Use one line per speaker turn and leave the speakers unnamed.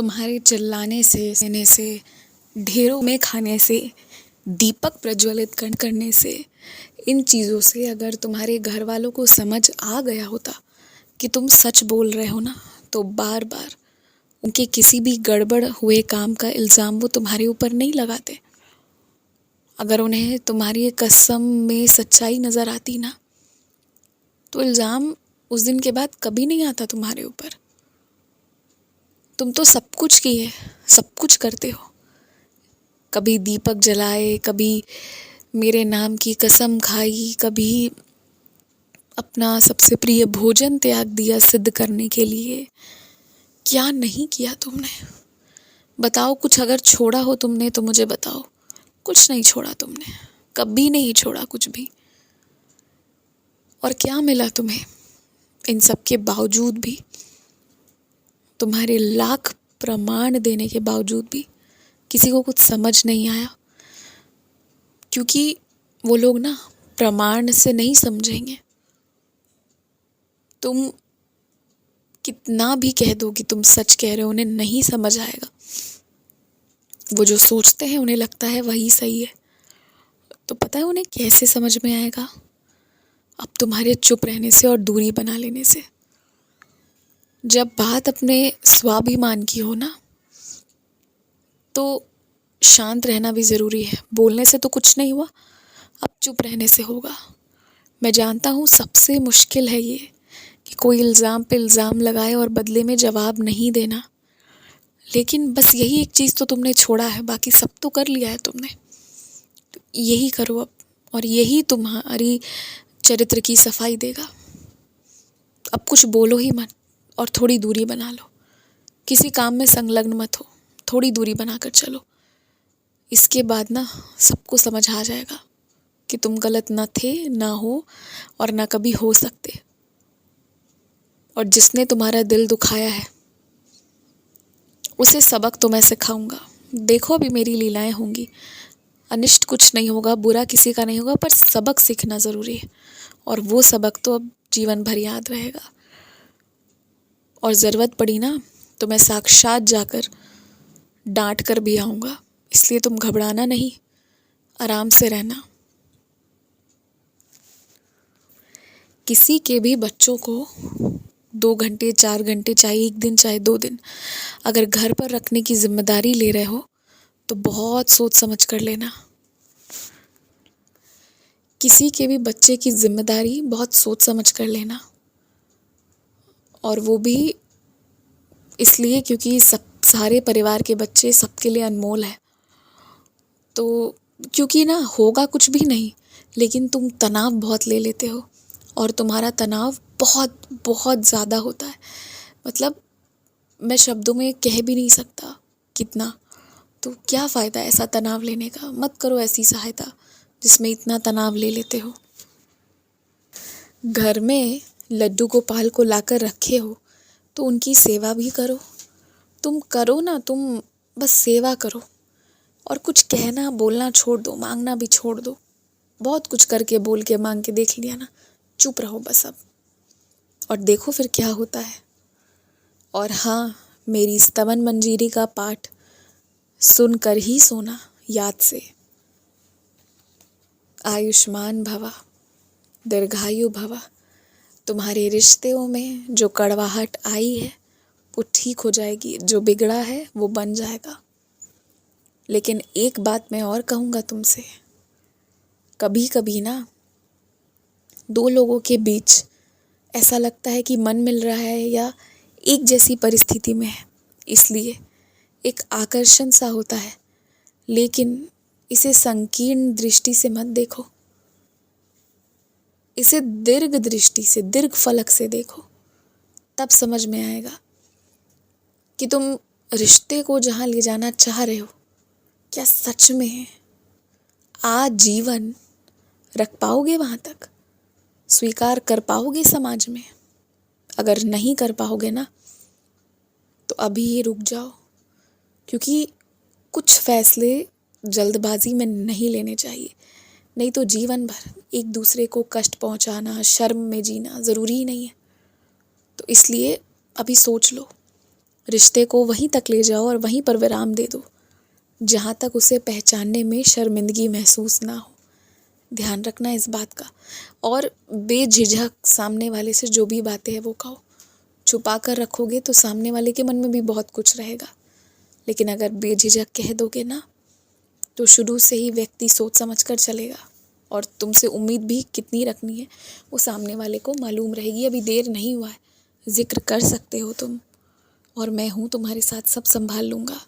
तुम्हारे चिल्लाने से, सहने से, ढेरों में खाने से, दीपक प्रज्वलित करने से, इन चीज़ों से अगर तुम्हारे घर वालों को समझ आ गया होता कि तुम सच बोल रहे हो ना, तो बार बार उनके किसी भी गड़बड़ हुए काम का इल्ज़ाम वो तुम्हारे ऊपर नहीं लगाते। अगर उन्हें तुम्हारी कसम में सच्चाई नज़र आती ना, तो इल्ज़ाम उस दिन के बाद कभी नहीं आता तुम्हारे ऊपर। तुम तो सब कुछ किए, सब कुछ करते हो। कभी दीपक जलाए, कभी मेरे नाम की कसम खाई, कभी अपना सबसे प्रिय भोजन त्याग दिया सिद्ध करने के लिए। क्या नहीं किया तुमने? बताओ, कुछ अगर छोड़ा हो तुमने तो मुझे बताओ। कुछ नहीं छोड़ा तुमने, कभी नहीं छोड़ा कुछ भी। और क्या मिला तुम्हें इन सब के बावजूद भी? तुम्हारे लाख प्रमाण देने के बावजूद भी किसी को कुछ समझ नहीं आया, क्योंकि वो लोग ना प्रमाण से नहीं समझेंगे। तुम कितना भी कह दो कि तुम सच कह रहे हो, उन्हें नहीं समझ आएगा। वो जो सोचते हैं उन्हें लगता है वही सही है। तो पता है उन्हें कैसे समझ में आएगा? अब तुम्हारे चुप रहने से और दूरी बना लेने से। जब बात अपने स्वाभिमान की हो ना, तो शांत रहना भी ज़रूरी है। बोलने से तो कुछ नहीं हुआ, अब चुप रहने से होगा। मैं जानता हूँ सबसे मुश्किल है ये कि कोई इल्ज़ाम पे इल्ज़ाम लगाए और बदले में जवाब नहीं देना। लेकिन बस यही एक चीज़ तो तुमने छोड़ा है, बाकी सब तो कर लिया है तुमने। तो यही करो अब, और यही तुम्हारी चरित्र की सफाई देगा। अब कुछ बोलो ही मत और थोड़ी दूरी बना लो। किसी काम में संलग्न मत हो, थोड़ी दूरी बनाकर चलो। इसके बाद ना सबको समझ आ जाएगा कि तुम गलत ना थे, ना हो और ना कभी हो सकते। और जिसने तुम्हारा दिल दुखाया है उसे सबक तो मैं सिखाऊंगा। देखो अभी मेरी लीलाएं होंगी, अनिष्ट कुछ नहीं होगा, बुरा किसी का नहीं होगा, पर सबक सीखना ज़रूरी है। और वो सबक तो अब जीवन भर याद रहेगा। और ज़रूरत पड़ी ना तो मैं साक्षात जाकर डांट कर भी आऊँगा। इसलिए तुम घबराना नहीं, आराम से रहना। किसी के भी बच्चों को 2 घंटे 4 घंटे, चाहे 1 दिन चाहे 2 दिन, अगर घर पर रखने की जिम्मेदारी ले रहे हो तो बहुत सोच समझ कर लेना। किसी के भी बच्चे की जिम्मेदारी बहुत सोच समझ कर लेना। और वो भी इसलिए क्योंकि सब सारे परिवार के बच्चे सबके लिए अनमोल है। तो क्योंकि ना होगा कुछ भी नहीं, लेकिन तुम तनाव बहुत ले लेते हो और तुम्हारा तनाव बहुत बहुत ज़्यादा होता है। मतलब मैं शब्दों में कह भी नहीं सकता कितना। तो क्या फ़ायदा ऐसा तनाव लेने का? मत करो ऐसी सहायता जिसमें इतना तनाव ले लेते हो। घर में लड्डू गोपाल को लाकर रखे हो तो उनकी सेवा भी करो। तुम करो ना, तुम बस सेवा करो। और कुछ कहना बोलना छोड़ दो, मांगना भी छोड़ दो। बहुत कुछ करके बोल के मांग के देख लिया ना, चुप रहो बस अब, और देखो फिर क्या होता है। और हाँ, मेरी स्तवन मंजीरी का पाठ सुनकर ही सोना याद से। आयुष्मान भवा, दीर्घायु भवा। तुम्हारे रिश्तों में जो कड़वाहट आई है वो ठीक हो जाएगी, जो बिगड़ा है वो बन जाएगा। लेकिन एक बात मैं और कहूँगा तुमसे, कभी कभी ना 2 लोगों के बीच ऐसा लगता है कि मन मिल रहा है या एक जैसी परिस्थिति में है, इसलिए एक आकर्षण सा होता है। लेकिन इसे संकीर्ण दृष्टि से मत देखो, इसे दीर्घ दृष्टि से, दीर्घ फलक से देखो। तब समझ में आएगा कि तुम रिश्ते को जहाँ ले जाना चाह रहे हो, क्या सच में आजीवन रख पाओगे वहाँ तक? स्वीकार कर पाओगे समाज में? अगर नहीं कर पाओगे ना, तो अभी ही रुक जाओ, क्योंकि कुछ फैसले जल्दबाजी में नहीं लेने चाहिए। नहीं तो जीवन भर एक दूसरे को कष्ट पहुंचाना, शर्म में जीना ज़रूरी ही नहीं है। तो इसलिए अभी सोच लो रिश्ते को वहीं तक ले जाओ और वहीं पर विराम दे दो जहाँ तक उसे पहचानने में शर्मिंदगी महसूस ना हो। ध्यान रखना इस बात का। और बेझिझक सामने वाले से जो भी बातें हैं वो कहो। छुपा कर रखोगे तो सामने वाले के मन में भी बहुत कुछ रहेगा, लेकिन अगर बेझिझक कह दोगे ना तो शुरू से ही व्यक्ति सोच समझ कर चलेगा और तुमसे उम्मीद भी कितनी रखनी है वो सामने वाले को मालूम रहेगी। अभी देर नहीं हुआ है, जिक्र कर सकते हो तुम और मैं हूँ तुम्हारे साथ, सब संभाल लूँगा।